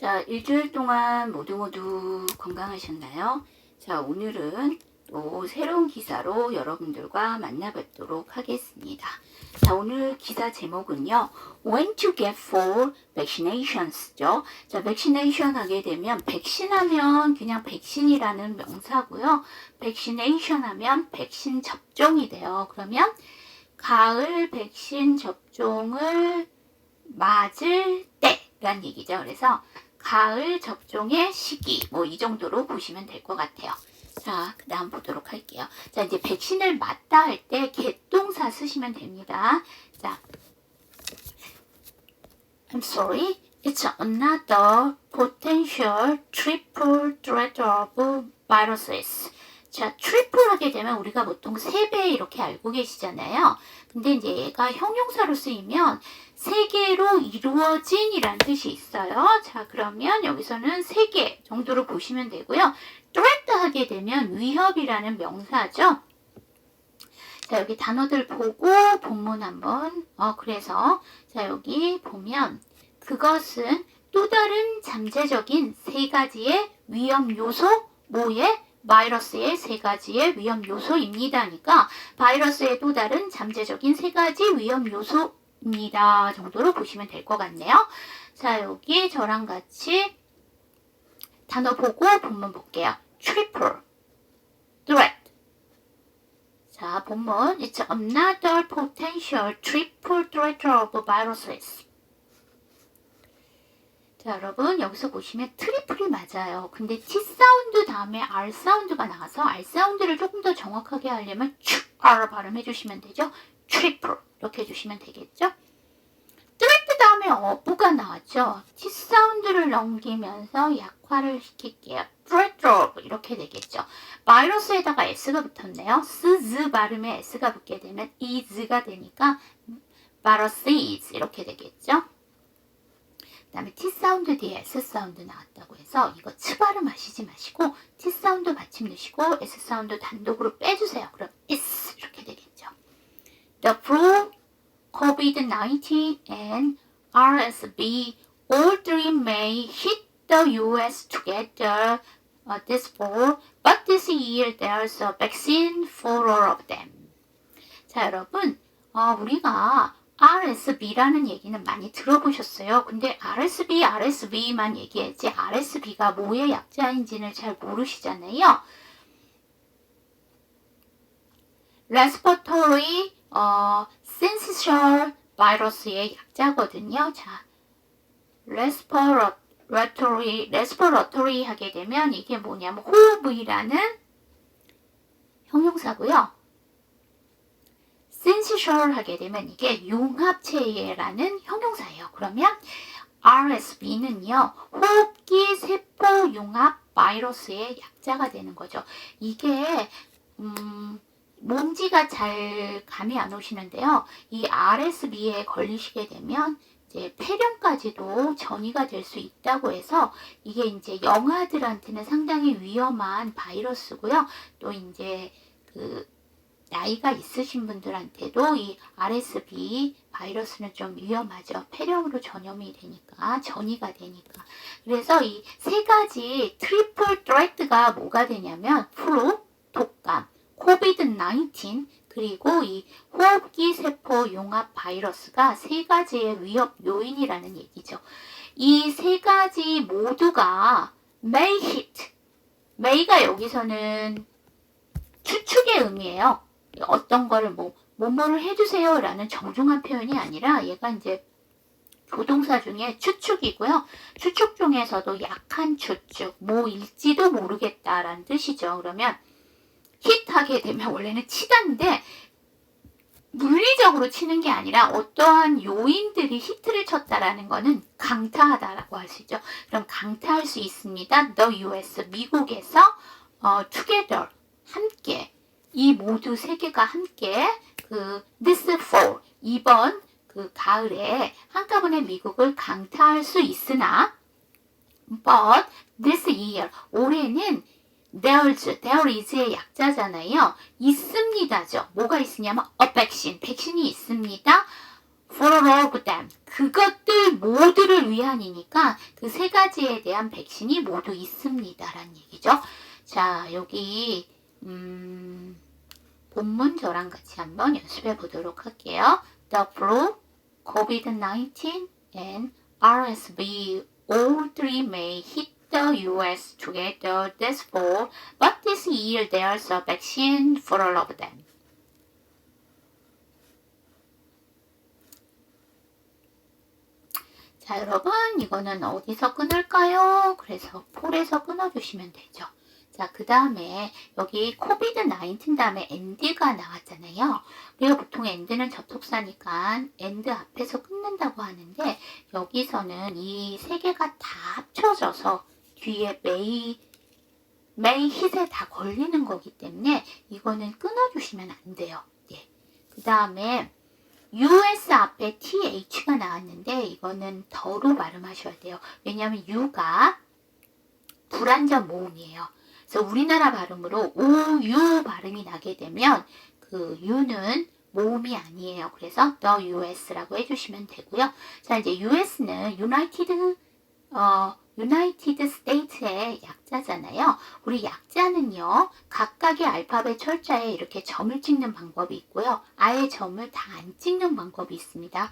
자, 일주일 동안 모두 건강하셨나요? 자, 오늘은 또 새로운 기사로 여러분들과 만나뵙도록 하겠습니다. 자, 오늘 기사 제목은요. When to get for vaccinations죠. 자, vaccination 하게 되면 백신하면 그냥 백신이라는 명사고요. vaccination 하면 백신 접종이 돼요. 그러면 가을 백신 접종을 맞을 때란 얘기죠. 그래서 가을 접종의 시기 뭐 이 정도로 보시면 될 것 같아요. 자, 그 다음 보도록 할게요. 자, 이제 백신을 맞다 할 때 get 동사 쓰시면 됩니다. 자, I'm sorry, it's another potential triple threat of viruses. 자, 트리플 하게 되면 우리가 보통 3배 이렇게 알고 계시잖아요. 근데 이제 얘가 형용사로 쓰이면 3개로 이루어진 이란 뜻이 있어요. 자, 그러면 여기서는 3개 정도로 보시면 되고요. threat 하게 되면 위협이라는 명사죠. 자, 여기 단어들 보고 본문 한번 그래서 자, 여기 보면 그것은 또 다른 잠재적인 3가지의 위험 요소 뭐에? 바이러스의 3가지의 위험 요소입니다. 그러니까 바이러스의 또 다른 잠재적인 3가지 위험 요소입니다. 정도로 보시면 될 것 같네요. 자, 여기 저랑 같이 단어 보고 본문 볼게요. triple, threat. 자, 본문 It's another potential triple threat of viruses. 자, 여러분 여기서 보시면 트리플이 맞아요. 근데 T 사운드 다음에 R 사운드가 나와서 R 사운드를 조금 더 정확하게 하려면 R 발음해 주시면 되죠. 트리플 이렇게 해주시면 되겠죠. 트레트 다음에 어부가 나왔죠. T 사운드를 넘기면서 약화를 시킬게요. 트레트 이렇게 되겠죠. 바이러스에다가 S가 붙었네요. 스즈 발음에 S가 붙게 되면 is가 되니까 viruses 이렇게 되겠죠. 그 다음에 T 사운드 뒤에 S 사운드 나왔다고 해서 이거 츠 발음 하시지 마시고 T 사운드 받침 넣으시고 S 사운드 단독으로 빼주세요. 그럼 is 이렇게 되겠죠. The flu, COVID-19 and RSV all three may hit the US together this fall, but this year there's a vaccine for all of them. 자, 여러분 우리가 RSV라는 얘기는 많이 들어보셨어요. 근데 RSV만 얘기했지 RSV가 뭐의 약자인지는 잘 모르시잖아요. Respiratory Syncytial Virus의 약자거든요. 자, Respiratory 하게 되면 이게 뭐냐면 호흡이라는 형용사고요. syncytial 하게 되면 이게 융합체라는 형용사예요. 그러면 RSV는요. 호흡기 세포 융합 바이러스의 약자가 되는 거죠. 이게 뭔지가 잘 감이 안 오시는데요. 이 RSV에 걸리시게 되면 이제 폐렴까지도 전이가 될 수 있다고 해서 이게 이제 영아들한테는 상당히 위험한 바이러스고요. 또 이제 나이가 있으신 분들한테도 이 RSV 바이러스는 좀 위험하죠. 폐렴으로 전염이 되니까, 전이가 되니까. 그래서 이 3가지 트리플 트레트가 뭐가 되냐면 플루, 독감, COVID-19 그리고 이 호흡기 세포 융합 바이러스가 3가지의 위협 요인이라는 얘기죠. 이 3가지 모두가 may hit, may가 여기서는 추측의 의미예요. 어떤 거를 뭐를 해주세요 라는 정중한 표현이 아니라 얘가 이제 조동사 중에 추측이고요. 추측 중에서도 약한 추측, 뭐일지도 모르겠다라는 뜻이죠. 그러면 hit하게 되면 원래는 치다인데 물리적으로 치는 게 아니라 어떠한 요인들이 히트를 쳤다라는 거는 강타하다라고 할 수 있죠. 그럼 강타할 수 있습니다. The US, 미국에서 together, 함께 이 모두 3개가 함께 this fall, 이번 가을에 한꺼번에 미국을 강타할 수 있으나 but this year, 올해는 there is의 약자잖아요. 있습니다죠. 뭐가 있으냐면 a vaccine, 백신이 있습니다. for all of them. 그것들 모두를 위한이니까 그 세 가지에 대한 백신이 모두 있습니다. 라는 얘기죠. 자, 여기 본문 저랑 같이 한번 연습해 보도록 할게요. The flu, COVID-19, and RSV all three may hit the US together this fall, but this year there's a vaccine for all of them. 자, 여러분, 이거는 어디서 끊을까요? 그래서 폴에서 끊어주시면 되죠. 자, 그 다음에 여기 코비드-19 다음에 and가 나왔잖아요. 우리가 보통 and는 접속사니까 and 앞에서 끊는다고 하는데 여기서는 이 세 개가 다 합쳐져서 뒤에 may hit에 다 걸리는 거기 때문에 이거는 끊어주시면 안 돼요. 네. 그 다음에 US 앞에 TH가 나왔는데 이거는 더로 발음하셔야 돼요. 왜냐하면 U가 불완전 모음이에요. 그래서 우리나라 발음으로 OU 발음이 나게 되면 그 U는 모음이 아니에요. 그래서 the US라고 해주시면 되고요. 자, 이제 US는 United States의 약자잖아요. 우리 약자는요, 각각의 알파벳 철자에 이렇게 점을 찍는 방법이 있고요. 아예 점을 다 안 찍는 방법이 있습니다.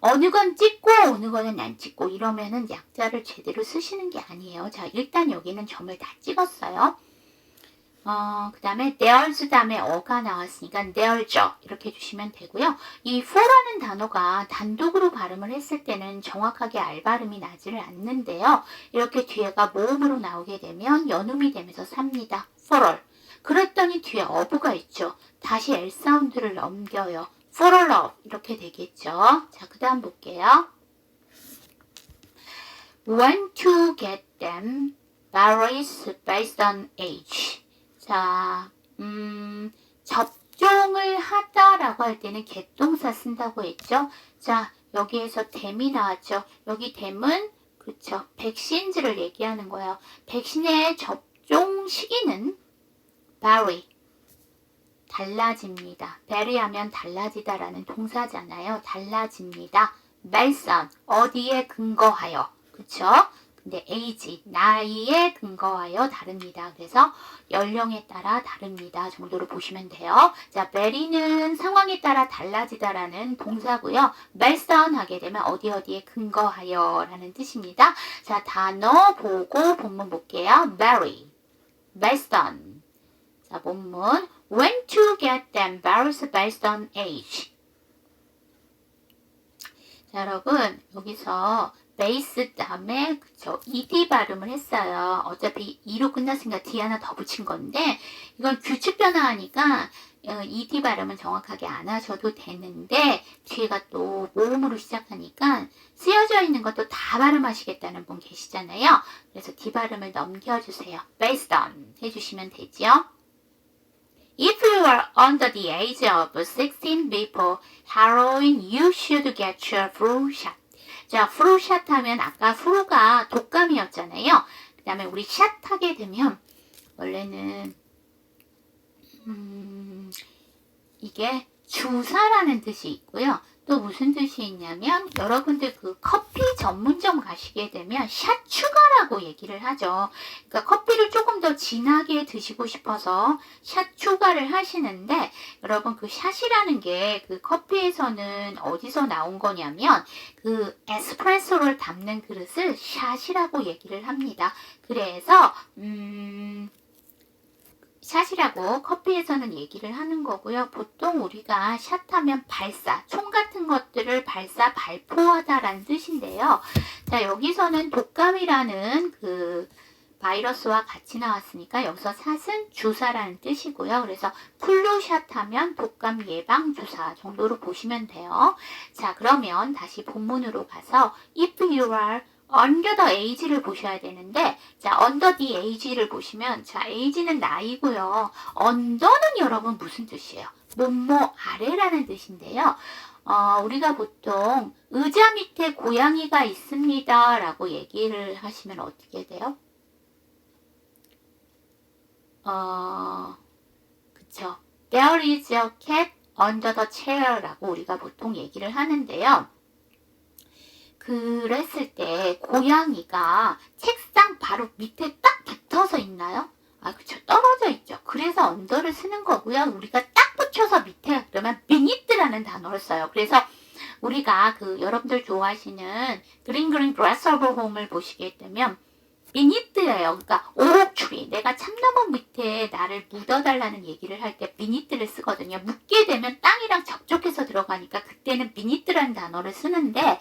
어느 건 찍고 어느 거는 안 찍고 이러면은 약자를 제대로 쓰시는 게 아니에요. 자, 일단 여기는 점을 다 찍었어요. 그 다음에 there's 다음에 어가 나왔으니까 there's 이렇게 해주시면 되고요. 이 for라는 단어가 단독으로 발음을 했을 때는 정확하게 알 발음이 나지를 않는데요. 이렇게 뒤에가 모음으로 나오게 되면 연음이 되면서 삽니다. for all. 그랬더니 뒤에 of가 있죠. 다시 L 사운드를 넘겨요. for all of 이렇게 되겠죠. 자, 그 다음 볼게요. When to get them varies based on age. 자, 접종을 하다라고 할 때는 get 동사 쓴다고 했죠. 자, 여기에서 them이 나왔죠. 여기 them은 그렇죠. 백신즈를 얘기하는 거예요. 백신의 접종 시기는 vary, 달라집니다. vary하면 달라지다라는 동사잖아요. 달라집니다. based on, 어디에 근거하여, 그렇죠? 근데 age, 나이에 근거하여 다릅니다. 그래서 연령에 따라 다릅니다. 정도로 보시면 돼요. 자, vary는 상황에 따라 달라지다라는 동사고요. based on 하게 되면 어디에 근거하여 라는 뜻입니다. 자, 단어 보고 본문 볼게요. vary, based on. 자, 본문 when to get them varies based on age. 자, 여러분 여기서 베이스 다음에 그쵸 ed 발음을 했어요. 어차피 e로 끝났으니까 d 하나 더 붙인 건데 이건 규칙 변화하니까 ed 발음은 정확하게 안 하셔도 되는데 뒤에가 또 모음으로 시작하니까 쓰여져 있는 것도 다 발음하시겠다는 분 계시잖아요. 그래서 d 발음을 넘겨주세요. based on 해주시면 되죠. If you are under the age of 16 before Halloween, you should get your flu shot. 자, flu shot 하면 아까 flu가 독감이었잖아요. 그 다음에 우리 shot 하게 되면 원래는 이게 주사라는 뜻이 있고요. 또 무슨 뜻이 있냐면 여러분들 그 커피 전문점 가시게 되면 샷 추가라고 얘기를 하죠. 그러니까 커피를 조금 더 진하게 드시고 싶어서 샷 추가를 하시는데 여러분 그 샷이라는 게 그 커피에서는 어디서 나온 거냐면 그 에스프레소를 담는 그릇을 샷이라고 얘기를 합니다. 그래서 샷이라고 커피에서는 얘기를 하는 거고요. 보통 우리가 샷하면 발사, 총 같은 것들을 발포하다라는 뜻인데요. 자, 여기서는 독감이라는 그 바이러스와 같이 나왔으니까 여기서 샷은 주사라는 뜻이고요. 그래서 플루샷 하면 독감 예방 주사 정도로 보시면 돼요. 자, 그러면 다시 본문으로 가서 if you are under the age를 보셔야 되는데 자, under the age를 보시면 자, age는 나이고요. under는 여러분 무슨 뜻이에요? 뭐뭐 아래라는 뜻인데요. 우리가 보통 의자 밑에 고양이가 있습니다 라고 얘기를 하시면 어떻게 돼요? 그쵸. There is a cat under the chair라고 우리가 보통 얘기를 하는데요. 그랬을 때 고양이가 책상 바로 밑에 딱 붙어서 있나요? 그쵸. 떨어져 있죠. 그래서 언더를 쓰는 거고요. 우리가 딱 붙여서 밑에 그러면 beneath라는 단어를 써요. 그래서 우리가 여러분들 좋아하시는 그린 grasshopper home을 보시게 되면 beneath예요. 그러니까 oak tree. 내가 참나무 밑에 나를 묻어달라는 얘기를 할 때 beneath를 쓰거든요. 묻게 되면 땅이랑 접촉해서 들어가니까 그때는 beneath라는 단어를 쓰는데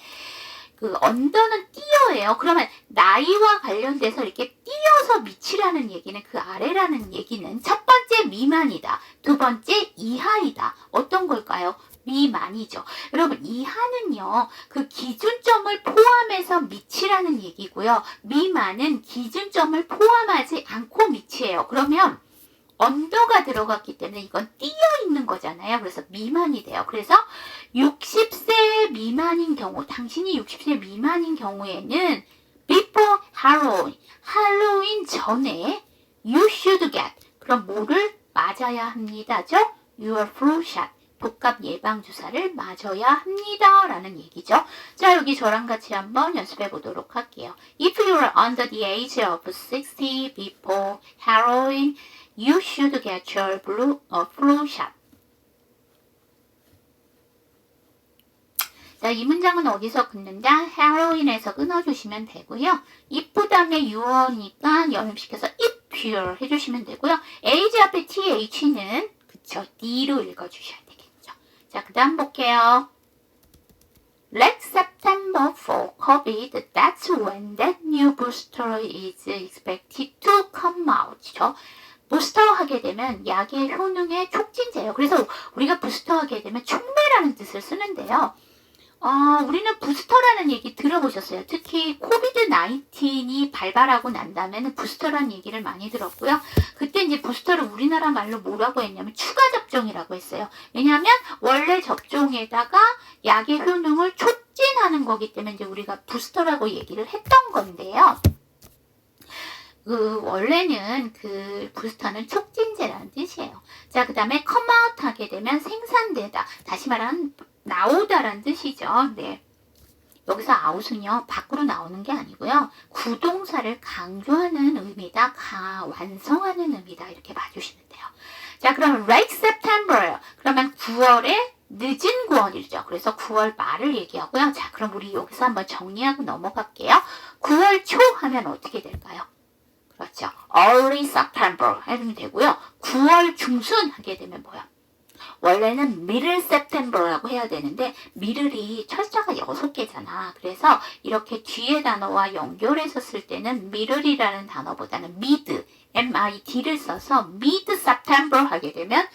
언더는 띄어예요. 그러면 나이와 관련돼서 이렇게 띄어서 밑이라는 얘기는 그 아래라는 얘기는 첫 번째 미만이다. 두 번째 이하이다. 어떤 걸까요? 미만이죠. 여러분 이하는요. 그 기준점을 포함해서 밑이라는 얘기고요. 미만은 기준점을 포함하지 않고 밑이에요. 그러면 언더가 들어갔기 때문에 이건 띄어 있는 거잖아요. 그래서 미만이 돼요. 그래서 60세 미만인 경우, 당신이 60세 미만인 경우에는 before Halloween, 할로윈 전에 you should get, 그럼 뭐를 맞아야 합니다죠? your flu shot, 독감 예방주사를 맞아야 합니다. 라는 얘기죠. 자, 여기 저랑 같이 한번 연습해 보도록 할게요. If you are under the age of 60 before Halloween, you should get your flu shot. 자, 이 문장은 어디서 끊는다? 할로윈에서 끊어주시면 되고요. if 다음에 you니까 연습시켜서 if you 해주시면 되고요. age 앞에 th는 그쵸, d로 읽어주셔야 되겠죠. 자, 그 다음 볼게요. Late September for COVID, that's when that new booster is expected to come out. 부스터 하게 되면 약의 효능의 촉진제예요. 그래서 우리가 부스터 하게 되면 촉매라는 뜻을 쓰는데요. 우리는 부스터라는 얘기 들어보셨어요. 특히 코비드 19이 발발하고 난 다음에는 부스터라는 얘기를 많이 들었고요. 그때 이제 부스터를 우리나라 말로 뭐라고 했냐면 추가 접종이라고 했어요. 왜냐하면 원래 접종에다가 약의 효능을 촉진하는 거기 때문에 이제 우리가 부스터라고 얘기를 했던 건데요. 원래는 부스터는 촉진제라는 뜻이에요. 자, 그 다음에 come out 하게 되면 생산되다. 다시 말하면 나오다라는 뜻이죠. 네. 여기서 out은요, 밖으로 나오는 게 아니고요. 구동사를 강조하는 의미다. 완성하는 의미다. 이렇게 봐주시면 돼요. 자, 그럼 late September. 그러면 9월에 늦은 9월이죠. 그래서 9월 말을 얘기하고요. 자, 그럼 우리 여기서 한번 정리하고 넘어갈게요. 9월 초 하면 어떻게 될까요? 그렇죠. early September 해주면 되고요. 9월 중순 하게 되면 뭐야? 원래는 middle September라고 해야 되는데 middle이 철자가 6개잖아. 그래서 이렇게 뒤에 단어와 연결해서 쓸 때는 middle이라는 단어보다는 mid, MID를 써서 mid September 하게 되면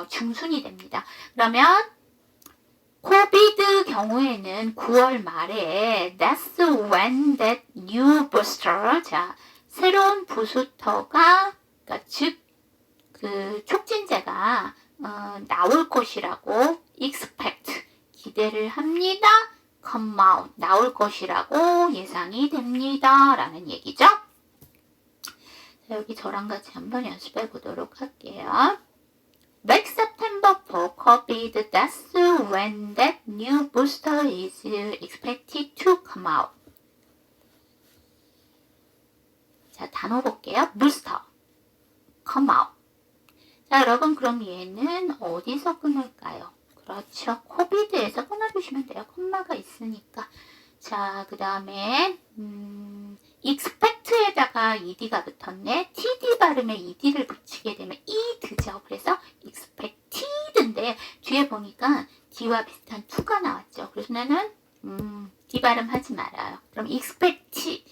중순이 됩니다. 그러면 코비드 경우에는 9월 말에 that's when that new booster, 자, 새로운 부스터가, 그러니까 즉 촉진제가 나올 것이라고 expect, 기대를 합니다. come out, 나올 것이라고 예상이 됩니다. 라는 얘기죠. 자, 여기 저랑 같이 한번 연습해 보도록 할게요. Next September for COVID, that's when that new booster is expected to come out. 자, 단어 볼게요. booster, come out. 자, 여러분 그럼 얘는 어디서 끊을까요? 그렇죠. 코비드에서 끊어주시면 돼요. 콤마가 있으니까. 자, 그 다음에 expect에다가 ed가 붙었네. td 발음에 ed를 붙이게 되면 ed죠. 그래서 expected인데 뒤에 보니까 d와 비슷한 to가 나왔죠. 그래서 나는 d 발음 하지 말아요. 그럼 expected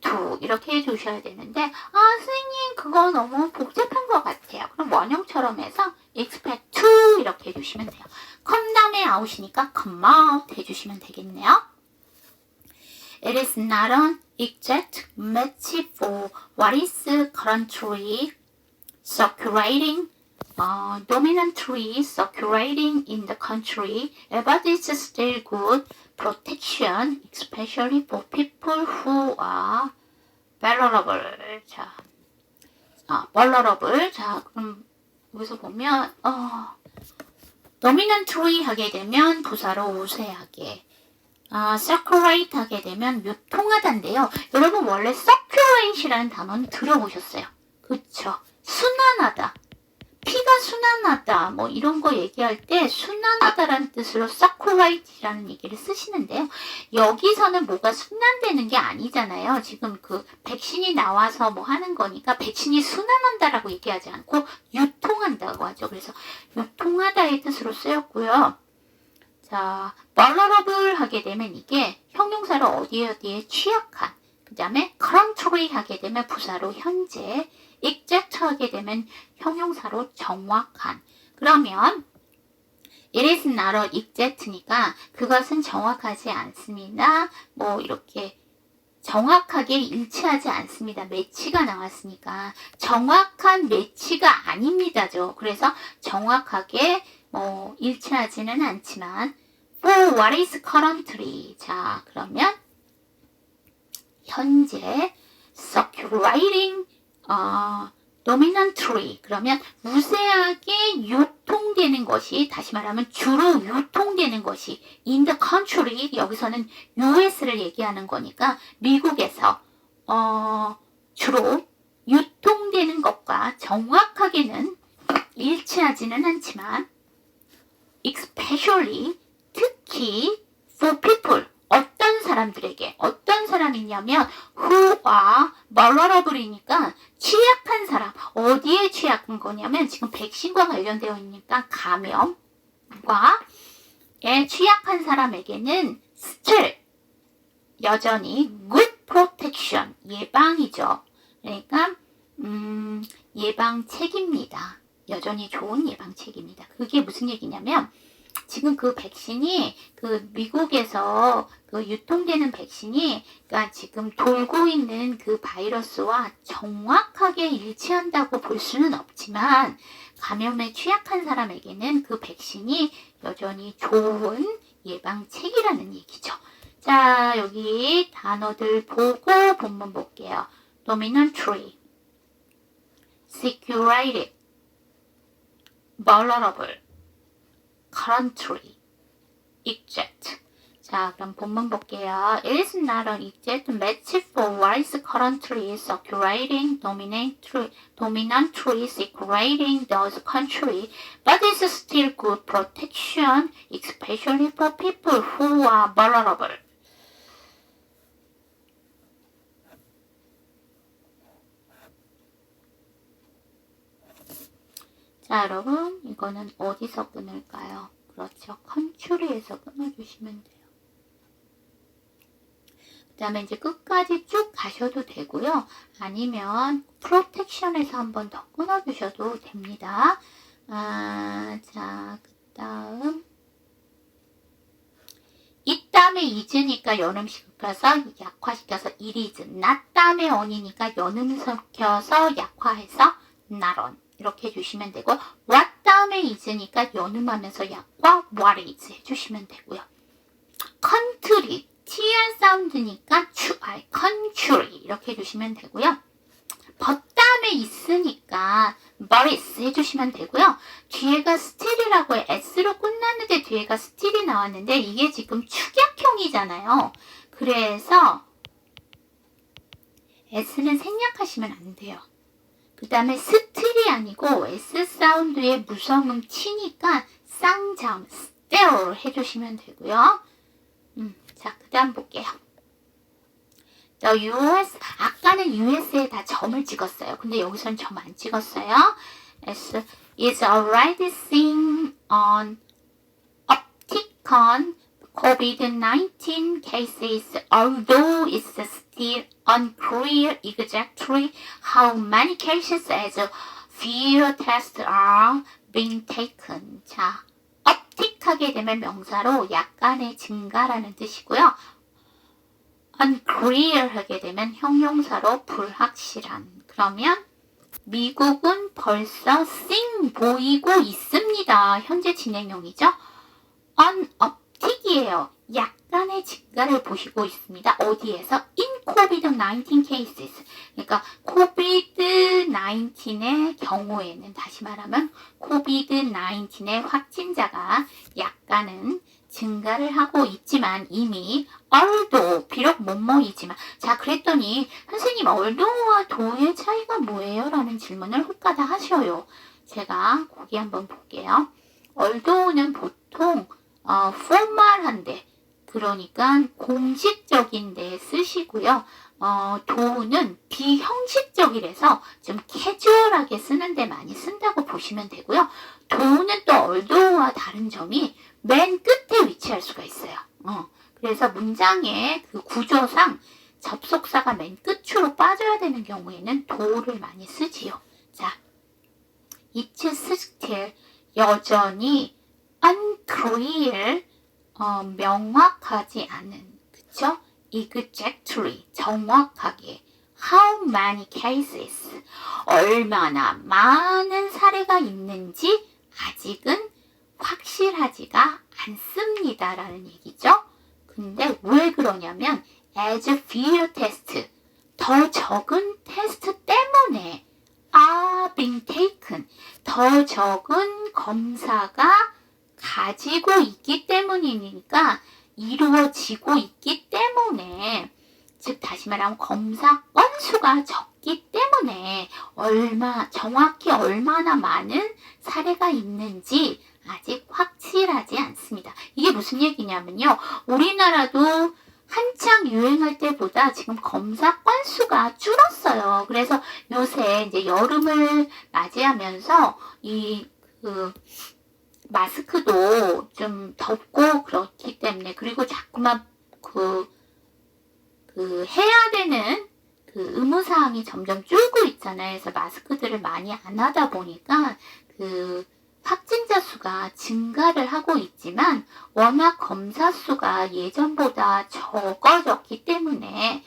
to 이렇게 해주셔야 되는데 선생님 그거 너무 복잡한 것 같아요. 그럼 원형처럼 해서 expect to 이렇게 해주시면 돼요. come 다음에 out이니까 come out 해주시면 되겠네요. It is not an exact match for what is currently circulating, dominantly circulating in the country, but it's still good protection, especially for people who are vulnerable. 자, vulnerable. 자, 그럼 여기서 보면 dominantly 하게 되면 부사로 우세하게, circulate 하게 되면 유통하다인데요. 여러분 원래 circulate이라는 단어는 들어보셨어요. 그쵸? 순환하다. 피가 순환하다. 뭐 이런 거 얘기할 때 순환하다라는 뜻으로 circulate이라는 얘기를 쓰시는데요. 여기서는 뭐가 순환되는 게 아니잖아요. 지금 그 백신이 나와서 뭐 하는 거니까 백신이 순환한다라고 얘기하지 않고 유통한다고 하죠. 그래서 유통하다의 뜻으로 쓰였고요. 자, vulnerable 하게 되면 이게 형용사로 어디에 취약한, 그 다음에 currently 하게 되면 부사로 현재, exact 하게 되면 형용사로 정확한. 그러면 it is not exact니까 그것은 정확하지 않습니다. 뭐 이렇게 정확하게 일치하지 않습니다. 매치가 나왔으니까 정확한 매치가 아닙니다죠. 그래서 정확하게 뭐 일치하지는 않지만 for what is currently. 자, 그러면 현재 circulating dominantly. 그러면 우세하게 유통되는 것이, 다시 말하면 주로 유통되는 것이 in the country, 여기서는 US를 얘기하는 거니까 미국에서 주로 유통되는 것과 정확하게는 일치하지는 않지만 especially, 특히 for people, 어떤 사람들에게, 어떤 사람이냐면 who are vulnerable이니까 취약한 사람. 어디에 취약한 거냐면 지금 백신과 관련되어 있으니까 감염과에 취약한 사람에게는 still 여전히 good protection, 예방이죠. 그러니까 예방책입니다. 여전히 좋은 예방책입니다. 그게 무슨 얘기냐면 지금 그 백신이, 그 미국에서 그 유통되는 백신이, 그러니까 지금 돌고 있는 그 바이러스와 정확하게 일치한다고 볼 수는 없지만 감염에 취약한 사람에게는 그 백신이 여전히 좋은 예방책이라는 얘기죠. 자, 여기 단어들 보고 본문 볼게요. dominantly, circulated, vulnerable, currently, exact. 자, 그럼 본문 볼게요. It is not an exact match for what is currently circulating, dominantly circulating those country, but it's still good protection, especially for people who are vulnerable. 자, 여러분, 이거는 어디서 끊을까요? 그렇죠. 컨츄리에서 끊어주시면 돼요. 그 다음에 이제 끝까지 쭉 가셔도 되고요. 아니면 프로텍션에서 한 번 더 끊어주셔도 됩니다. 자, 그 다음 이 다음에 is니까 연음시켜서 약화시켜서 it is, not 다음에 on이니까 연음시켜서 약화해서 not on. 이렇게 해주시면 되고, what 다음에 is니까 연음하면서 약과 what is 해주시면 되고요. country, tr 사운드니까 country 이렇게 해주시면 되고요. but 다음에 있으니까 but is 해주시면 되고요. 뒤에가 still이라고 해. s로 끝났는데 뒤에가 still이 나왔는데 이게 지금 축약형이잖아요. 그래서 s는 생략하시면 안 돼요. 그 다음에 스틸이 아니고 S 사운드의 무성음 치니까 쌍자음, still 해주시면 되고요. 자, 그 다음 볼게요. The US, 아까는 US에 다 점을 찍었어요. 근데 여기서는 점 안 찍었어요. S is already seen on uptick on COVID-19 cases, although it's still unclear exactly how many cases as few tests are being taken. 자, uptick하게 되면 명사로 약간의 증가라는 뜻이고요. unclear 하게 되면 형용사로 불확실한. 그러면 미국은 벌써 seen 보이고 있습니다. 현재 진행형이죠. on uptick이에요. 약간의 증가를 보시고 있습니다. 어디에서? In COVID-19 cases. 그러니까 COVID-19의 경우에는 다시 말하면 COVID-19의 확진자가 약간은 증가를 하고 있지만 이미 although 비록 뭐뭐이지만 자 그랬더니 선생님 although와 do의 차이가 뭐예요? 라는 질문을 혹가다 하셔요. 제가 거기 한번 볼게요. although는 보통 formal한데 그러니까 공식적인 데 쓰시고요. 도는 비형식적이라서 좀 캐주얼하게 쓰는데 많이 쓴다고 보시면 되고요. 도는 또 얼도와 다른 점이 맨 끝에 위치할 수가 있어요. 그래서 문장의 그 구조상 접속사가 맨 끝으로 빠져야 되는 경우에는 도를 많이 쓰지요. 자, it's still 여전히 unclear 명확하지 않은 그쵸? exactly 정확하게 how many cases 얼마나 많은 사례가 있는지 아직은 확실하지가 않습니다 라는 얘기죠. 근데 왜 그러냐면 as fewer tests 더 적은 테스트 때문에 are being taken 더 적은 검사가 가지고 있기 때문이니까 이루어지고 있기 때문에 즉 다시 말하면 검사 건수가 적기 때문에 정확히 얼마나 많은 사례가 있는지 아직 확실하지 않습니다. 이게 무슨 얘기냐면요. 우리나라도 한창 유행할 때보다 지금 검사 건수가 줄었어요. 그래서 요새 이제 여름을 맞이하면서 마스크도 좀 덥고 그렇기 때문에 그리고 자꾸만 해야 되는 의무사항이 점점 줄고 있잖아요. 그래서 마스크들을 많이 안 하다 보니까 확진자 수가 증가를 하고 있지만 워낙 검사 수가 예전보다 적어졌기 때문에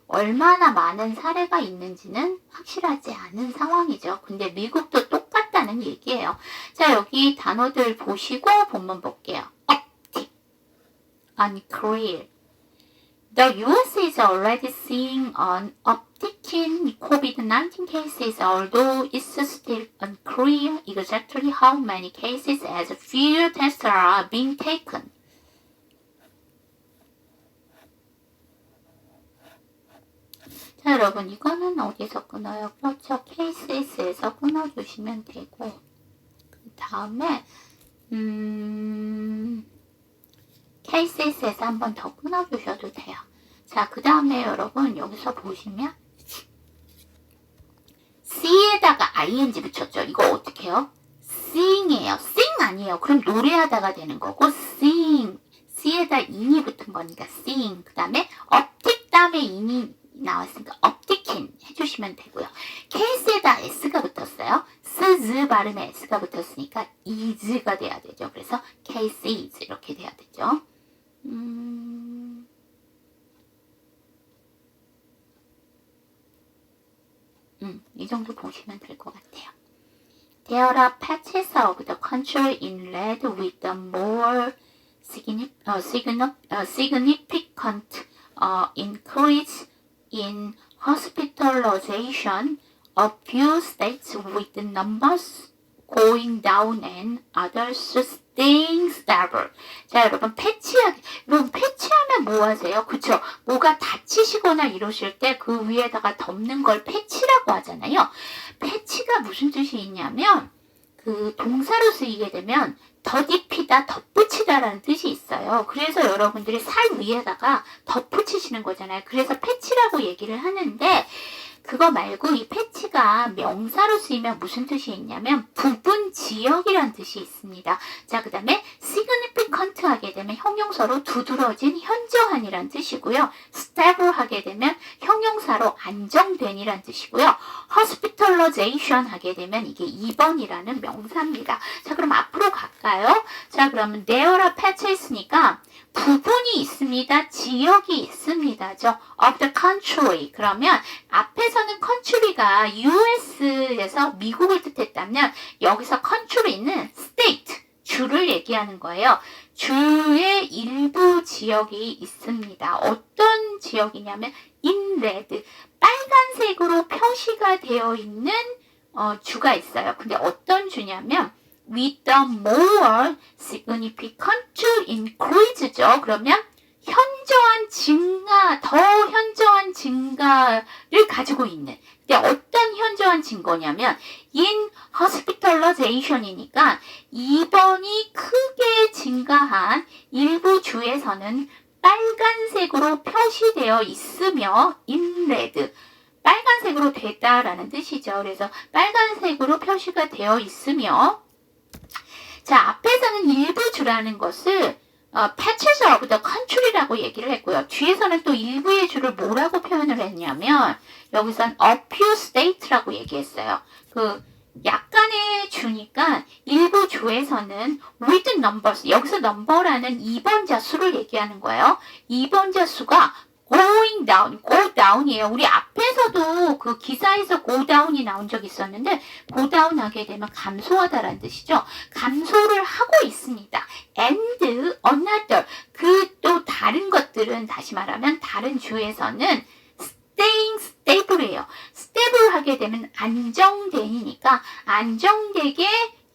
얼마나 많은 사례가 있는지는 확실하지 않은 상황이죠. 근데 미국도 똑같다는 얘기예요. 자, 여기 단어들 보시고 본문 볼게요. uptick, unclear. The US is already seeing an uptick in COVID-19 cases, although it's still unclear exactly how many cases as fewer tests are being taken. 자, 여러분 이거는 어디서 끊어요? 그렇죠. cases에서 끊어주시면 되고 그 다음에 cases에서 한 번 더 끊어주셔도 돼요. 자, 그 다음에 여러분 여기서 보시면 C에다가 ing 붙였죠. 이거 어떻게 해요? sing이에요. sing 아니에요. 그럼 노래하다가 되는 거고 sing C에다 in이 붙은 거니까 sing 그 다음에 uptick 다음에 in이 나왔으니까 upticking 해주시면 되고요. case에다 s가 붙었어요. 스즈 발음에 s가 붙었으니까 is가 돼야 되죠. 그래서 cases 이렇게 돼야 되죠. 이 정도 보시면 될 것 같아요. There are patches of the country in red with the more significant increase in hospitalization. A few states with the numbers going down and others staying stable. 자, 여러분 패치하면 뭐 하세요? 그쵸? 뭐가 다치시거나 이러실 때 그 위에다가 덮는 걸 패치라고 하잖아요. 패치가 무슨 뜻이 있냐면 동사로 쓰이게 되면 덧입히다, 덧붙이다 라는 뜻이 있어요. 그래서 여러분들이 살 위에다가 덧붙이시는 거잖아요. 그래서 패치라고 얘기를 하는데 그거 말고 이 패치가 명사로 쓰이면 무슨 뜻이 있냐면 부분 지역이란 뜻이 있습니다. 자, 그 다음에 significant 하게 되면 형용사로 두드러진 현저한이란 뜻이고요. stable 하게 되면 형용사로 안정된이란 뜻이고요. hospitalization 하게 되면 이게 입원이라는 명사입니다. 자, 그럼 앞으로 갈까요? 자, 그러면 there are patches니까 부분이 있습니다. 지역이 있습니다죠. of the country. 그러면 앞에서는 country가 US에서 미국을 뜻했다면 여기서 country는 state, 주를 얘기하는 거예요. 주의 일부 지역이 있습니다. 어떤 지역이냐면 in red, 빨간색으로 표시가 되어 있는 주가 있어요. 근데 어떤 주냐면 with the more significant increase죠. 그러면 현저한 증가, 더 현저한 증가를 가지고 있는. 근데 어떤 현저한 증거냐면 in hospitalization이니까 입원이 크게 증가한 일부 주에서는 빨간색으로 표시되어 있으며 in red, 빨간색으로 됐다라는 뜻이죠. 그래서 빨간색으로 표시가 되어 있으며, 자, 앞에서는 일부 주라는 것을 patches of the country라고 얘기를 했고요. 뒤에서는 또 일부의 주를 뭐라고 표현을 했냐면 여기선 a few state라고 얘기했어요. 약간의 주니까 일부 주에서는 with numbers, 여기서 number라는 입원자 수를 얘기하는 거예요. 입원자 수가 going down, go down이에요. 우리 앞에서도 그 기사에서 go down이 나온 적이 있었는데 go down 하게 되면 감소하다라는 뜻이죠. 감소를 하고 있습니다. and another, 또 다른 것들은, 다시 말하면 다른 주에서는 staying stable이에요. stable 하게 되면 안정된이니까 안정되게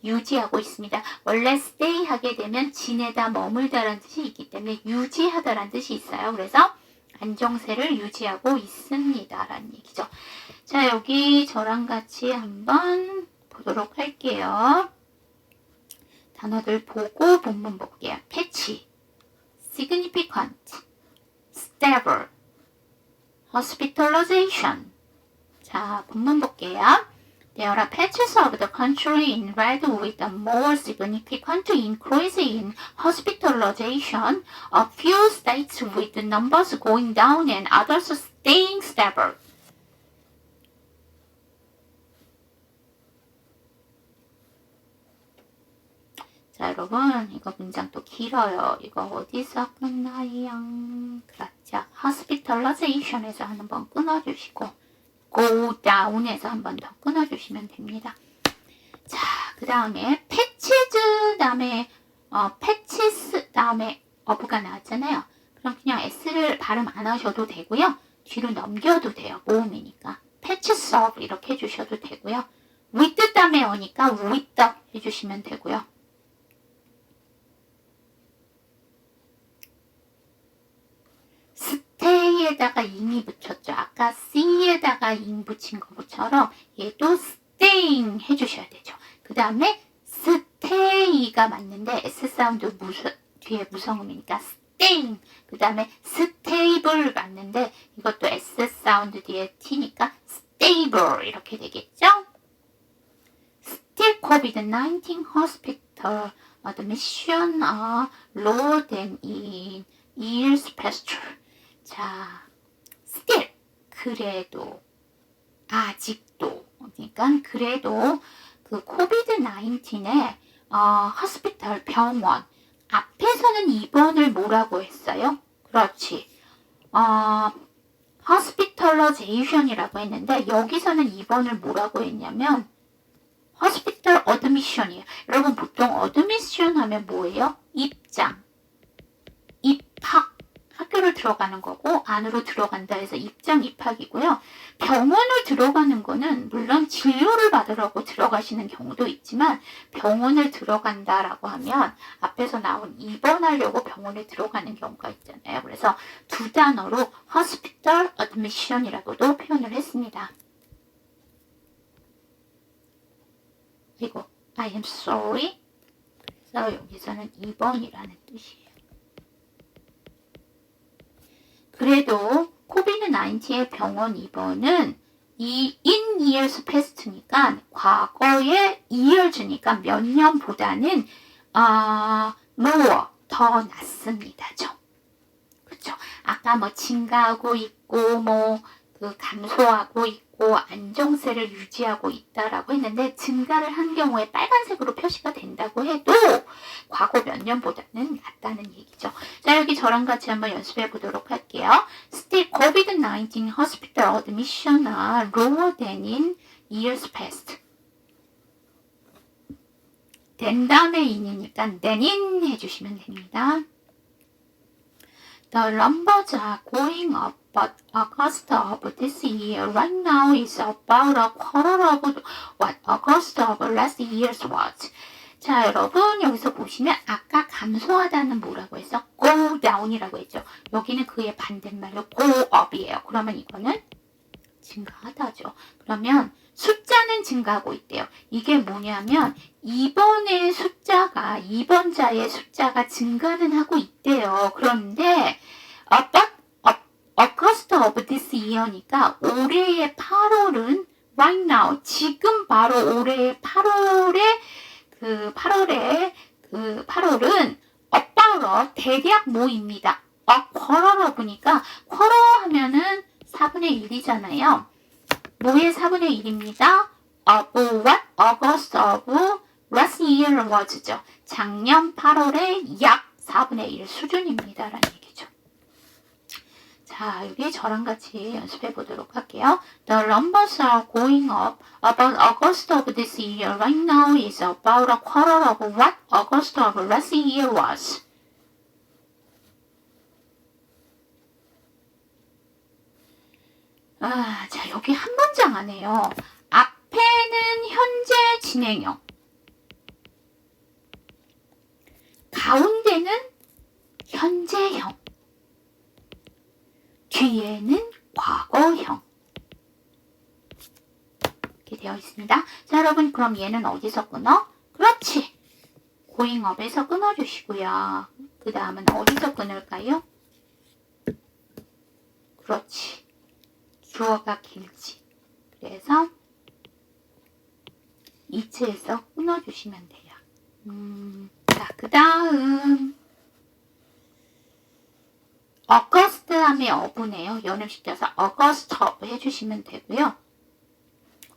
유지하고 있습니다. 원래 stay 하게 되면 지내다, 머물다라는 뜻이 있기 때문에 유지하다라는 뜻이 있어요. 그래서 안정세를 유지하고 있습니다 라는 얘기죠. 자, 여기 저랑 같이 한번 보도록 할게요. 단어들 보고 본문 볼게요. patchy, significant, stable, hospitalization. 자, 본문 볼게요. There are patches of the country in red with a more significant increase in hospitalization, a few states with the numbers going down and others staying stable. 자, 여러분, 이거 문장 또 길어요. 이거 어디서 끝나요? 그렇죠. hospitalization에서 한번 끊어주시고 go down에서 한 번 더 끊어주시면 됩니다. 자, 그 다음에 patches 다음에 patches 다음에 of가 나왔잖아요. 그럼 그냥 s를 발음 안 하셔도 되고요. 뒤로 넘겨도 돼요. 모음이니까 patches of 이렇게 해주셔도 되고요. with 다음에 오니까 with 해주시면 되고요. stay에다가 ing이 붙였죠. 아까 c에다가 ing 붙인 것처럼 얘도 staying 해주셔야 되죠. 그 다음에 stay가 맞는데 s 사운드 뒤에 무성음이니까 staying. 그 다음에 stable 맞는데 이것도 s 사운드 뒤에 t니까 stable 이렇게 되겠죠. Still COVID-19 hospital admission are lower than in years past. 자, still, 그래도, 아직도, 그러니까 그래도 그 코비드-19의 hospital, 병원, 앞에서는 입원을 뭐라고 했어요? 그렇지. hospitalization이라고 했는데 여기서는 입원을 뭐라고 했냐면 hospital admission이에요. 여러분 보통 admission 하면 뭐예요? 입장, 입학. 학교를 들어가는 거고 안으로 들어간다 해서 입장 입학이고요. 병원을 들어가는 거는 물론 진료를 받으려고 들어가시는 경우도 있지만 병원을 들어간다라고 하면 앞에서 나온 입원하려고 병원에 들어가는 경우가 있잖아요. 그래서 두 단어로 hospital admission이라고도 표현을 했습니다. 그리고 I am sorry. 그래서 여기서는 입원이라는 뜻이에요. 그래도 코비드-19의 병원 입원은 이 in years past니까 과거의 years니까 몇 년보다는 lower, 더 낮습니다죠. 그렇죠? 아까 뭐 증가하고 있고 감소하고 있고 안정세를 유지하고 있다라고 했는데 증가를 한 경우에 빨간색으로 표시가 된다고 해도 과거 몇 년보다는 낫다는 얘기죠. 자, 여기 저랑 같이 한번 연습해 보도록 할게요. Still COVID-19 hospital admission are lower than in years past. then 다음에 in이니까 then in 해주시면 됩니다. The numbers are going up, but August of this year right now is about a quarter of what August of last year was. 자, 여러분 여기서 보시면 아까 감소하다는 뭐라고 했어? go down이라고 했죠. 여기는 그의 반대말로 go up이에요. 그러면 이거는 증가하다죠. 그러면 숫자는 증가하고 있대요. 이게 뭐냐면 이번의 숫자가 2번자의 숫자가 증가는 하고 있대요. 그런데 but August of this year니까 올해의 8월은 right now 지금 바로 올해의 8월에 8월은 about 대략 뭐입니다. quarter of니까 quarter 하면은 4분의 1이잖아요. 뭐의 4분의 1입니다. of what? August of last year was죠. 작년 8월의 약 4분의 1 수준입니다. 라는 얘기죠. 자, 여기 저랑 같이 연습해 보도록 할게요. The numbers are going up. About August of this year right now is about a quarter of what August of last year was. 자, 여기 한 문장 안에요. 앞에는 현재 진행형. 가운데는 현재형. 뒤에는 과거형. 이렇게 되어 있습니다. 자, 여러분 그럼 얘는 어디서 끊어? 그렇지. going up에서 끊어주시고요. 그 다음은 어디서 끊을까요? 그렇지. 주어가 길지. 그래서 이츠에서 끊어주시면 돼요. 자, 그 다음 August 하면 어부네요. 연음시켜서 August of 해주시면 되고요.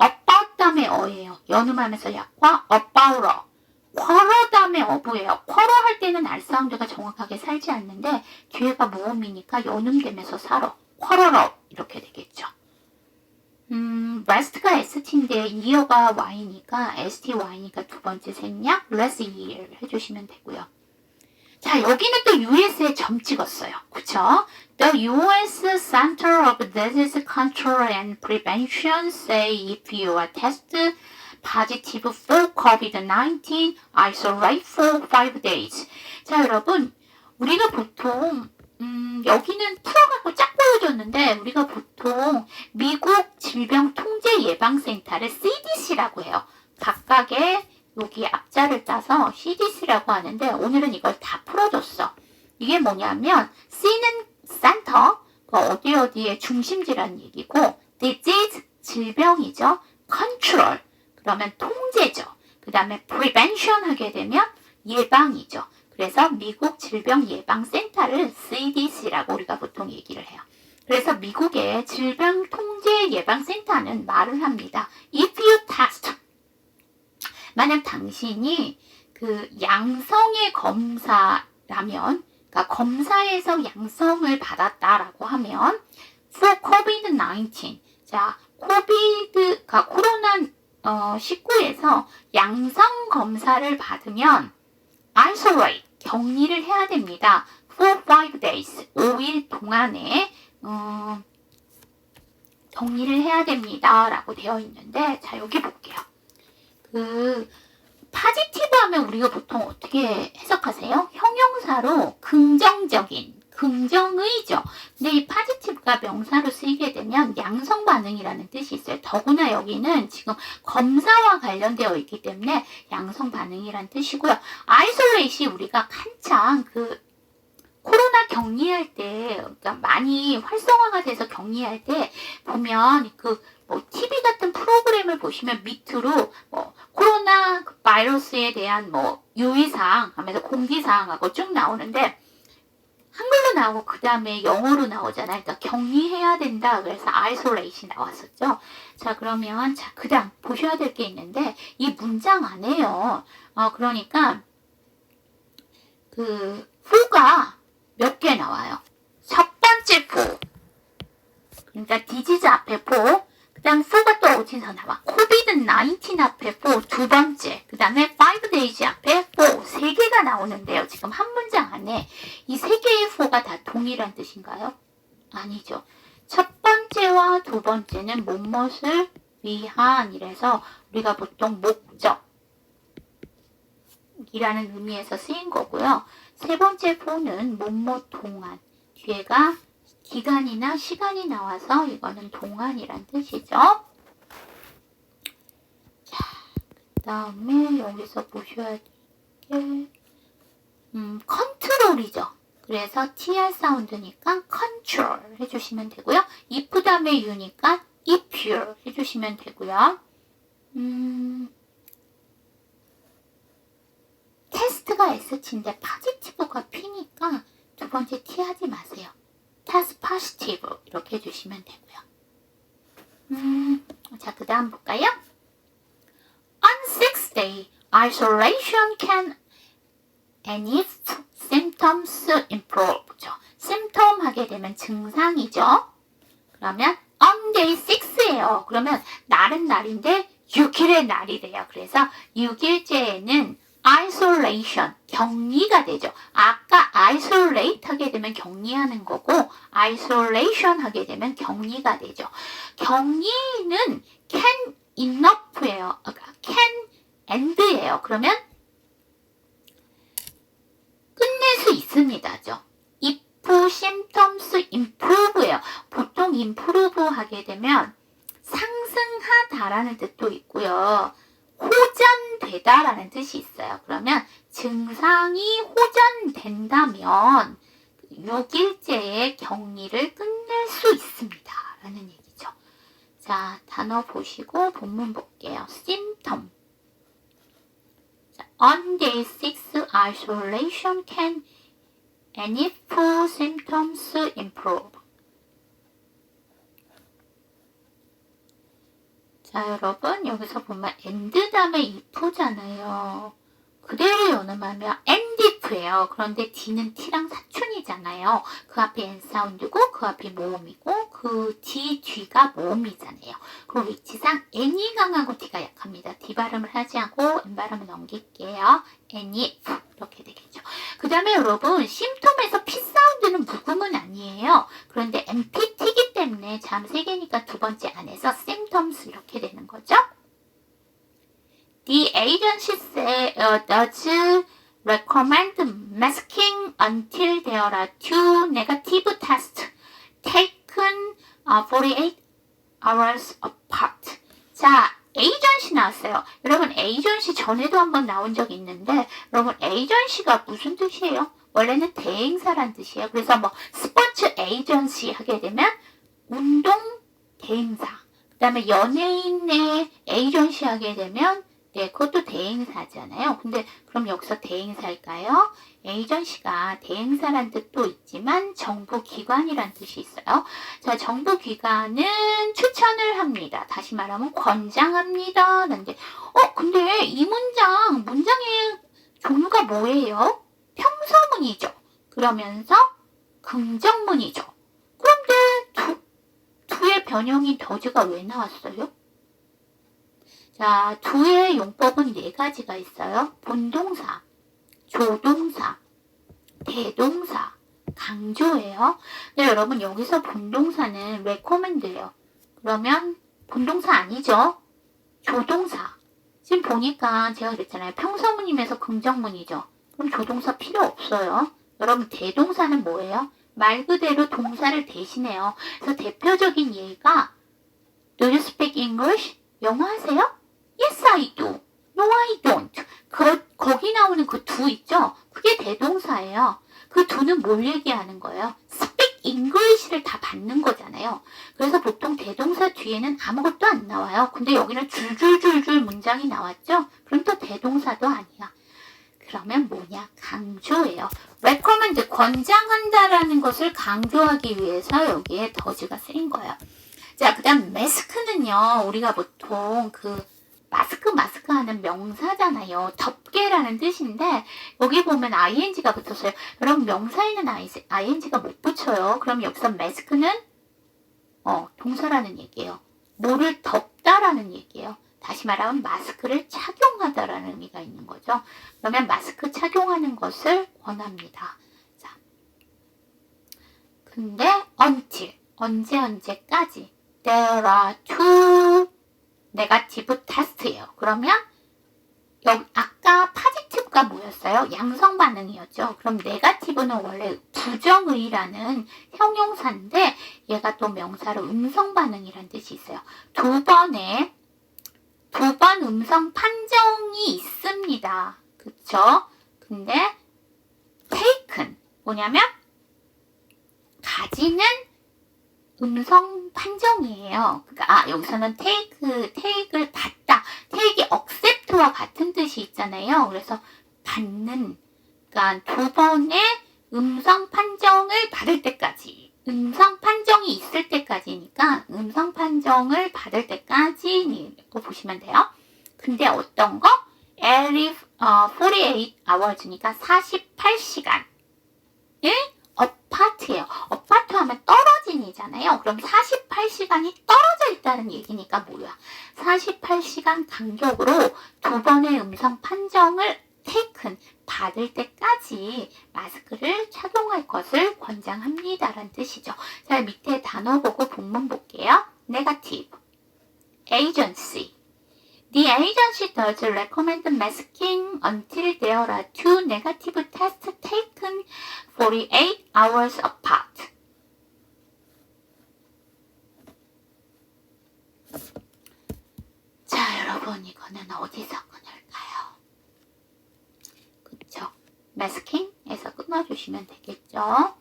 about 다음에 어예요. 연음하면서 약과 about a. quarter 다음에 어부예요. quarter 할 때는 R 사운드가 정확하게 살지 않는데 뒤에가 모음이니까 연음되면서 살아. quarter of 이렇게 되겠죠. last가 ST인데 year가 Y니까 STY니까 두 번째 생략 last year 해주시면 되고요. 자, 여기는 또 US에 점 찍었어요. 그쵸? The US Center of Disease Control and Prevention say if you are tested positive for COVID-19, isolate for 5 days. 자, 여러분, 우리가 보통 여기는 풀어갖고 짝 보여줬는데 우리가 보통 미국 질병통제예방센터를 CDC라고 해요. 각각의 여기 앞자를 따서 CDC라고 하는데 오늘은 이걸 다 풀어줬어. 이게 뭐냐면 C는 센터, 어디에 중심지라는 얘기고 disease, 질병이죠. control, 그러면 통제죠. 그 다음에 prevention 하게 되면 예방이죠. 그래서 미국 질병예방센터를 CDC라고 우리가 보통 얘기를 해요. 그래서 미국의 질병통제예방센터는 말을 합니다. If you test, 만약 당신이 그 양성의 검사라면, 그러니까 검사에서 양성을 받았다라고 하면 for COVID-19, 자, 그러니까 코로나 19에서 양성 검사를 받으면 isolate, 격리를 해야 됩니다. for 5 days, 5일 동안에 격리를 해야 됩니다. 라고 되어 있는데, 자, 여기 볼게요. 파지티브 하면 우리가 보통 어떻게 해석하세요? 형용사로 긍정적인, 긍정의죠. 근데 이 파지티브가 명사로 쓰이게 되면 양성 반응이라는 뜻이 있어요. 더구나 여기는 지금 검사와 관련되어 있기 때문에 양성 반응이라는 뜻이고요. 아이솔레이시 우리가 한창 코로나 격리할 때, 그러니까 많이 활성화가 돼서 격리할 때 보면 TV 같은 프로그램을 보시면 밑으로 코로나 바이러스에 대한 유의사항 하면서 공지사항하고 쭉 나오는데 한글로 나오고 그 다음에 영어로 나오잖아요. 그러니까 격리해야 된다. 그래서 isolation 나왔었죠. 자, 그러면 그 다음 보셔야 될 게 있는데 이 문장 안에요. 그러니까 for가 몇 개 나와요. 첫 번째 for. 그러니까 디지즈 앞에 for. 그 다음 for가 또 어디서 나와? COVID-19 앞에 for 두 번째, 그 다음에 5 days 앞에 for 세 개가 나오는데요. 지금 한 문장 안에 이 세 개의 for가 다 동일한 뜻인가요? 아니죠. 첫 번째와 두 번째는 무엇을 위한 이래서 우리가 보통 목적이라는 의미에서 쓰인 거고요. 세 번째 for는 뭐뭐 동안, 뒤에가 기간이나 시간이 나와서 이거는 동안이란 뜻이죠. 자, 그 다음에 여기서 보셔야 될 게 컨트롤이죠. 그래서 TR 사운드니까 control 해주시면 되고요. if 다음에 you니까 if you 해주시면 되고요. 테스트가 ST인데 positive가 P니까 두 번째 T 하지 마세요. test positive 이렇게 해주시면 되고요. 자, 그 다음 볼까요? On 6th day, isolation can and if symptoms improve. symptom 하게 되면 증상이죠. 그러면 on day 6예요. 그러면 날은 날인데 6일의 날이래요. 그래서 6일째에는 isolation, 격리가 되죠. 아까 isolate 하게 되면 격리하는 거고 isolation 하게 되면 격리가 되죠. 격리는 can enough예요. can and예요. 그러면 끝낼 수 있습니다죠. if symptoms improve예요. 보통 improve 하게 되면 상승하다라는 뜻도 있고요. 호전되다라는 뜻이 있어요. 그러면 증상이 호전된다면 6일째의 격리를 끝낼 수 있습니다. 라는 얘기죠. 자, 단어 보시고 본문 볼게요. symptom. 자, on day 6, isolation can and if symptoms improve. 자, 여러분 여기서 보면 and 다음에 if잖아요. 그대로 연음하면 and if예요. 그런데 D는 T랑 사춘이잖아요. 그 앞에 N 사운드고 그 앞이 모음이고 그 뒤가 모음이잖아요. 그 위치상 N이 강하고 T가 약합니다. D 발음을 하지 않고 N 발음을 넘길게요. and if 이렇게 되겠죠. 그 다음에 여러분 심톰에서 P 사운드는 묵음은 아니에요. 그런데 MPT이기 때문에 잠 3개니까 두 번째 안에서 symptoms 이렇게 되는 거죠. The agency does recommend masking until there are 2 negative tests taken 48 hours apart. 자, 에이전시 나왔어요. 여러분 에이전시 전에도 한번 나온 적이 있는데 여러분 에이전시가 무슨 뜻이에요? 원래는 대행사란 뜻이에요. 그래서 뭐 스포츠 에이전시 하게 되면 운동 대행사. 그 다음에 연예인의 에이전시 하게 되면 네, 그것도 대행사잖아요. 근데 그럼 여기서 대행사일까요? 에이전시가 대행사란 뜻도 있지만 정부기관이란 뜻이 있어요. 자, 정부기관은 추천을 합니다. 다시 말하면 권장합니다. 근데 이 문장의 종류가 뭐예요? 평서문이죠. 그러면서 긍정문이죠. 그런데 두의 변형인 더즈가 왜 나왔어요? 자, 두의 용법은 4가지가 있어요. 본동사, 조동사, 대동사, 강조예요. 근데 여러분 여기서 본동사는 recommend예요. 그러면 본동사 아니죠? 조동사. 지금 보니까 제가 그랬잖아요. 평서문임에서 긍정문이죠. 그럼 조동사 필요 없어요. 여러분 대동사는 뭐예요? 말 그대로 동사를 대신해요. 그래서 대표적인 예가 Do you speak English? 영어 하세요? Yes, I do. No, I don't. 거기 나오는 그 do 있죠? 그게 대동사예요. 그 do는 뭘 얘기하는 거예요? Speak English를 다 받는 거잖아요. 그래서 보통 대동사 뒤에는 아무것도 안 나와요. 근데 여기는 줄줄줄줄 문장이 나왔죠? 그럼 또 대동사도 아니야. 그러면 뭐냐? 강조예요. recommend, 권장한다라는 것을 강조하기 위해서 여기에 더즈가 쓰인 거예요. 자, 그 다음 mask는요. 우리가 보통 그 마스크 하는 명사잖아요. 덮개라는 뜻인데 여기 보면 ing가 붙었어요. 여러분 명사에는 ing가 못 붙여요. 그럼 여기서 mask는 동사라는 얘기예요. 뭐를 덮다라는 얘기예요. 다시 말하면 마스크를 착용하다라는 의미가 있는 거죠. 그러면 마스크 착용하는 것을 권합니다. 자, 근데 until 언제까지 there are two negative test예요. 그러면 여기 아까 positive가 뭐였어요? 양성 반응이었죠. 그럼 negative는 원래 부정의라는 형용사인데 얘가 또 명사로 음성 반응이라는 뜻이 있어요. 두 번 음성 판정이 있습니다. 그쵸? 근데 taken 뭐냐면 가지는 음성 판정이에요. 그러니까 여기서는 take를 받다. take이 accept와 같은 뜻이 있잖아요. 그래서 받는, 그러니까 두 번의 음성 판정을 받을 때까지, 음성 판정이 있을 때까지니까 음성 판정을 받을 때까지라고 보시면 돼요. 근데 어떤 거? 48 hours니까 48시간. apарт예요. apart 하면 떨어진이잖아요. 그럼 48시간이 떨어져 있다는 얘기니까 뭐야? 48시간 간격으로 두 번의 음성 판정을 taken, 받을 때까지 마스크를 착용할 것을 권장합니다라는 뜻이죠. 자, 밑에 단어 보고 본문 볼게요. negative, agency. The agency does recommend masking until there are two negative tests taken 48 hours apart. 자, 여러분 이거는 어디서 끊을까요? 그쵸? masking에서 끊어주시면 되겠죠?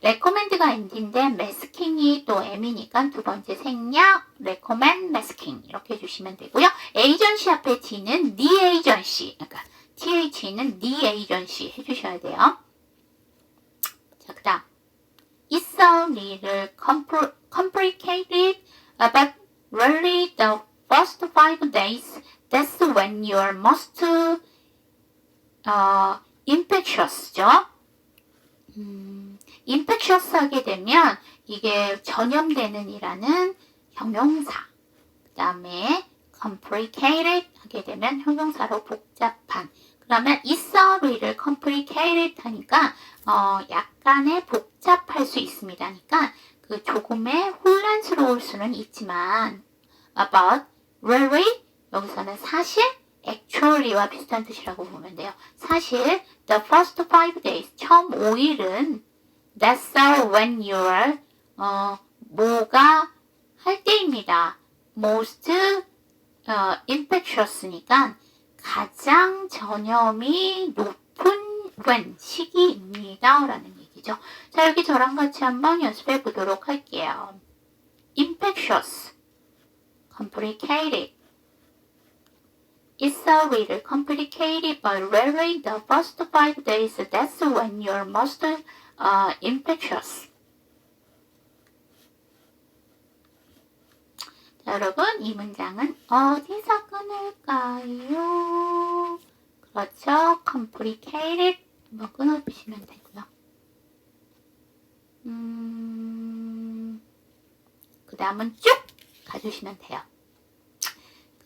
recommend가 end인데 masking이 또 M이니까 두 번째 생략 recommend masking 이렇게 해주시면 되고요. agency 앞에 D는 the agency, 그러니까 TH는 the agency 해주셔야 돼요. 자, 그 다음 It's a little complicated, but really the first 5 days, that's when you're most infectious죠. infectious 하게 되면 이게 전염되는 이라는 형용사, 그 다음에 complicated 하게 되면 형용사로 복잡한, 그러면 it's a little complicated 하니까 약간의 복잡할 수 있습니다. 그러니까 그 조금의 혼란스러울 수는 있지만 but really 여기서는 사실 actually와 비슷한 뜻이라고 보면 돼요. 사실 the first 5 days 처음 5일은 that's when you're 뭐가 할 때입니다. most infectious니까 가장 전염이 높은 when 시기입니다 라는 얘기죠. 자, 여기 저랑 같이 한번 연습해 보도록 할게요. infectious, complicated. It's a little complicated, but really the first 5 days, that's when you're most infectious. 자, 여러분, 이 문장은 어디서 끊을까요? 그렇죠. complicated 한번 끊어주시면 되고요. 그 다음은 쭉 가주시면 돼요.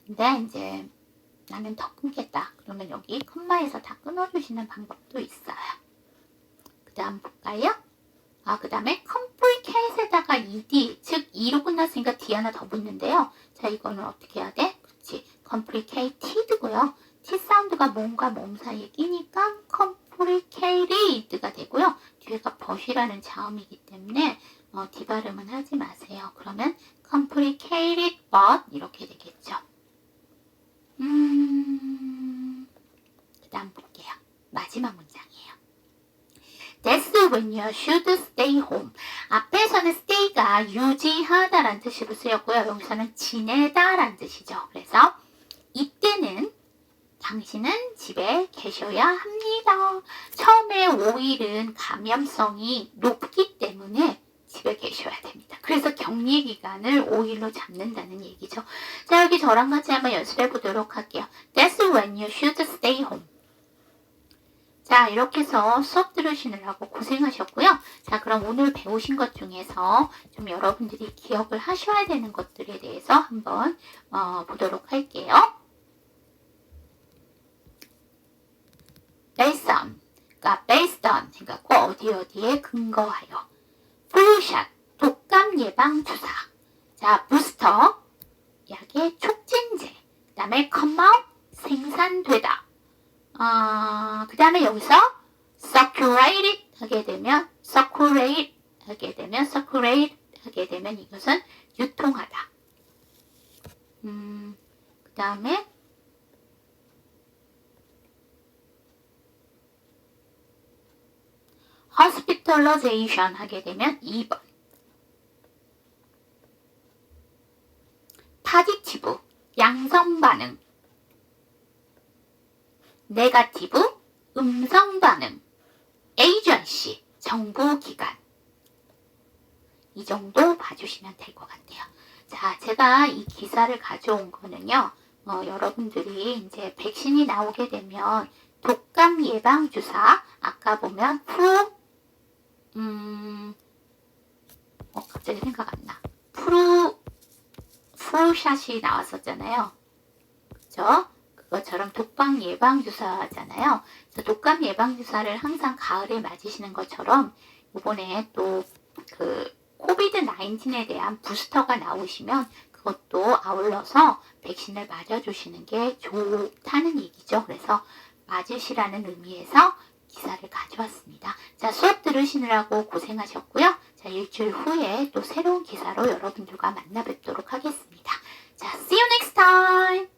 근데 이제 나는 더 끊겠다. 그러면 여기 콤마에서 다 끊어주시는 방법도 있어요. 그 다음 볼까요? 그 다음에 complicate에다가 ed, 즉 e로 끝났으니까 d 하나 더 붙는데요. 자, 이거는 어떻게 해야 돼? 그치, complicated고요. t 사운드가 몸과 몸 사이에 끼니까 complicated가 되고요. 뒤에가 but이라는 자음이기 때문에 d 발음은 하지 마세요. 그러면 complicated but 이렇게 되겠죠. 그 다음 볼게요. 마지막 문장이에요. That's when you should stay home. 앞에서는 stay가 유지하다라는 뜻으로 쓰였고요. 여기서는 지내다라는 뜻이죠. 그래서 이때는 당신은 집에 계셔야 합니다. 처음에 5일은 감염성이 높기 때문에 집에 계셔야 됩니다. 그래서 격리 기간을 5일로 잡는다는 얘기죠. 자, 여기 저랑 같이 한번 연습해 보도록 할게요. That's when you should stay home. 자, 이렇게 해서 수업 들으시느라고 고생하셨고요. 자, 그럼 오늘 배우신 것 중에서 좀 여러분들이 기억을 하셔야 되는 것들에 대해서 한번 보도록 할게요. based on, 그러니까 based on 생각고 어디에 근거하여. flushot, 독감 예방 주사. 자, 부스터, 약의 촉진제. 그 다음에 come out, 생산되다. 그 다음에 여기서 circulate 하게 되면 이것은 유통하다. 그 다음에 hospitalization 하게 되면 2번. 파지티브, 양성 반응. 네가티브, 음성 반응. 에이전시, 정보기관. 이 정도 봐주시면 될 것 같아요. 자, 제가 이 기사를 가져온 거는요, 여러분들이 이제 백신이 나오게 되면 독감 예방 주사, 아까 보면 갑자기 생각 안 나. 프루샷이 나왔었잖아요. 그죠? 그것처럼 독감 예방 주사잖아요. 그래서 독감 예방 주사를 항상 가을에 맞으시는 것처럼 이번에 또 그 코비드 19에 대한 부스터가 나오시면 그것도 아울러서 백신을 맞아주시는 게 좋다는 얘기죠. 그래서 맞으시라는 의미에서 기사를 가져왔습니다. 자, 수업 들으시느라고 고생하셨고요. 자, 일주일 후에 또 새로운 기사로 여러분들과 만나 뵙도록 하겠습니다. 자, see you next time!